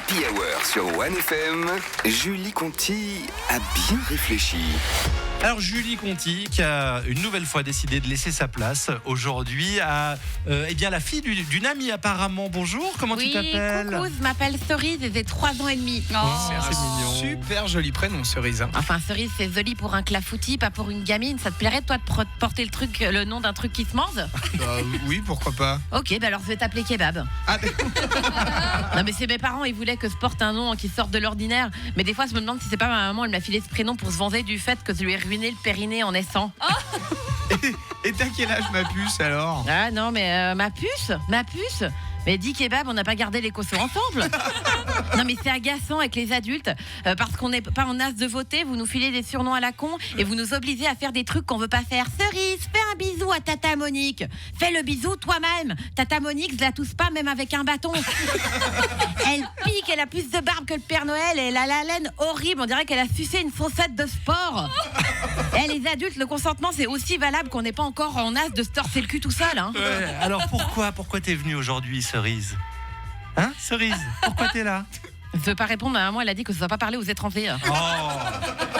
Happy Hour sur 1FM, Julie Conti a bien réfléchi. Alors Julie Conti qui a une nouvelle fois décidé de laisser sa place aujourd'hui à la fille d'une amie apparemment. Bonjour, comment tu t'appelles? Coucou, je m'appelle Cerise et j'ai 3 ans et demi. C'est mignon. Super joli prénom, Cerise. Enfin, Cerise, c'est joli pour un clafoutis, pas pour une gamine. Ça te plairait, toi, de porter le nom d'un truc qui se mange? Oui, pourquoi pas. Ok, alors je vais t'appeler Kebab. Ah, Non, mais c'est mes parents, ils voulaient que je porte un nom qui sorte de l'ordinaire. Mais des fois, je me demande si c'est pas ma maman, elle m'a filé ce prénom pour se venger du fait que je lui ai ruiné le périnée en naissant. et t'as quel âge, ma puce, alors? Ah non, mais ma puce. Mais dis Kebab, on n'a pas gardé les cossos ensemble. Non mais c'est agaçant avec les adultes parce qu'on n'est pas en âge de voter, vous nous filez des surnoms à la con et vous nous obligez à faire des trucs qu'on veut pas faire. Cerise, fais un bisou à Tata Monique. Fais le bisou toi-même. Tata Monique, je la tousse pas même avec un bâton. Elle pique, elle a plus de barbe que le Père Noël et elle a la laine horrible, on dirait qu'elle a sucé une faussette de sport. Et les adultes, le consentement c'est aussi valable qu'on n'est pas encore en âge de se torser le cul tout seul, hein. Alors pourquoi t'es venue aujourd'hui, Cerise? Hein, Cerise? Pourquoi t'es là? Je ne veux pas répondre, ma maman elle a dit que ça ne va pas parler aux étrangers. Oh.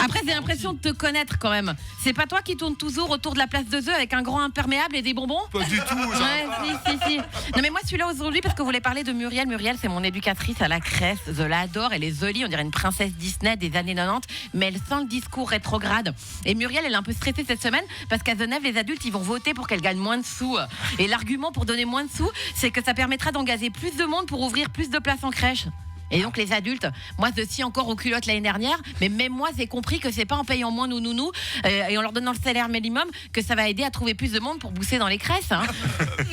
Après j'ai l'impression de te connaître quand même. C'est pas toi qui tournes toujours autour de la place de Zeux avec un grand imperméable et des bonbons? Pas du tout. Ouais, si. Non mais moi je suis là aujourd'hui parce que vous voulez parler de Muriel. Muriel c'est mon éducatrice à la crèche. Je l'adore, elle est jolie, on dirait une princesse Disney des années 90. Mais elle sent le discours rétrograde. Et Muriel elle est un peu stressée cette semaine parce qu'à Genève les adultes ils vont voter pour qu'elle gagne moins de sous. Et l'argument pour donner moins de sous c'est que ça permettra d'engager plus de monde pour ouvrir plus de places en crèche. Et donc les adultes, moi je suis encore aux culottes l'année dernière, mais même moi j'ai compris que c'est pas en payant moins nos nounous et en leur donnant le salaire minimum que ça va aider à trouver plus de monde pour bousser dans les crèches, hein.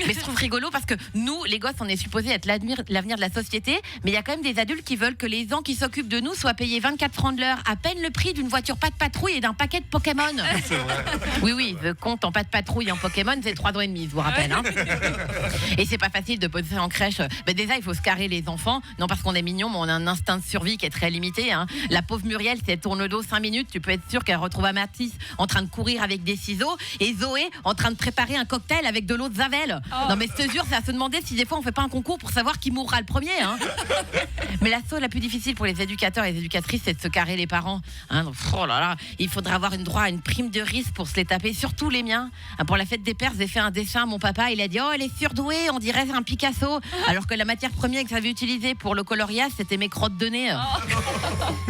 Mais je trouve rigolo parce que nous, les gosses, on est supposés être l'avenir de la société, mais il y a quand même des adultes qui veulent que les gens qui s'occupent de nous soient payés 24 francs de l'heure, à peine le prix d'une voiture pas de patrouille et d'un paquet de Pokémon. C'est vrai. Oui, le compte en pas de patrouille et en Pokémon, c'est 3 ans et demi, je vous rappelle, hein. Et c'est pas facile de bosser en crèche. Mais déjà, il faut se carrer les enfants, non parce qu'on est mignon, mais on a un instinct de survie qui est très limité, hein. La pauvre Muriel, si elle tourne le dos 5 minutes, tu peux être sûr qu'elle retrouve Mathis en train de courir avec des ciseaux et Zoé en train de préparer un cocktail avec de l'eau de Javel. Non mais je te jure, c'est à se demander si des fois on fait pas un concours pour savoir qui mourra le premier, hein. Mais la chose la plus difficile pour les éducateurs et les éducatrices, c'est de se carrer les parents, hein. Donc, oh là là, il faudra avoir droit à une prime de risque pour se les taper, surtout les miens. Pour la fête des pères, j'ai fait un dessin à mon papa, il a dit « Oh, elle est surdouée, on dirait un Picasso », alors que la matière première que j'avais utilisée pour le coloriage, c'était mes crottes de nez.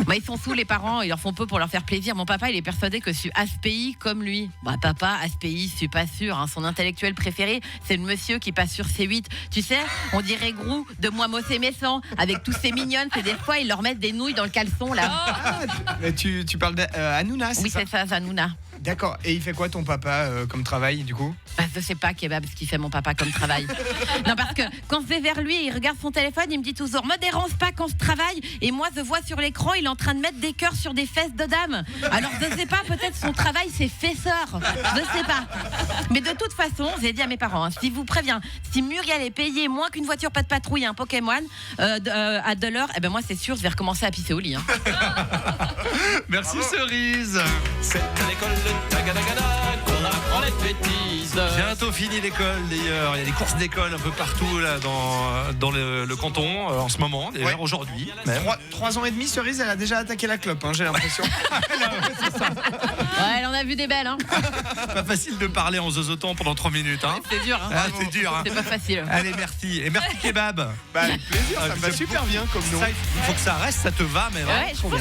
Bah, ils sont sous les parents, ils leur font peu pour leur faire plaisir. Mon papa, il est persuadé que je suis ASPI comme lui. Bah papa, ASPI, je suis pas sûr, hein. Son intellectuel préféré, c'est le monsieur qui passe sur C8. Tu sais, on dirait Grou de Moi Mossé Messan, avec tous ces mignonnes, c'est des fois ils leur mettent des nouilles dans le caleçon là. Tu parles d'Hanouna, c'est Oui, ça? c'est ça, Zanouna. D'accord. Et il fait quoi ton papa comme travail, du coup? Bah, je sais pas, Kebab, ce qu'il fait mon papa comme travail. Non, parce que quand je vais vers lui, il regarde son téléphone, il me dit toujours « Me dérange pas quand je travaille ». Et moi, je vois sur l'écran, il est en train de mettre des cœurs sur des fesses de dame. Alors, je sais pas, peut-être son travail, c'est fesseur. Je sais pas. Mais de toute façon, j'ai dit à mes parents, hein, si vous préviens, si Muriel est payée moins qu'une voiture pas de patrouille et un Pokémon à 2 l'heure, eh ben moi, c'est sûr, je vais recommencer à pisser au lit, hein. Merci Cerise. C'est à l'école de Tagadagada qu'on apprend les bêtises. Bientôt fini l'école d'ailleurs. Il y a des courses d'école un peu partout là dans le canton en ce moment. D'ailleurs Ouais. aujourd'hui. Même. 3 ans et demi, Cerise, elle a déjà attaqué la clope, hein, j'ai l'impression. Ouais, elle en a vu des belles, hein. Pas facile de parler en zozotant pendant 3 minutes. Hein. C'est dur, hein. Ah, c'est dur. Hein. C'est pas facile. Allez, merci. Et merci Kebab. Bah, avec plaisir, ça me va super bien comme nom. Ça, il faut que ça reste, ça te va, mais Ouais, je pense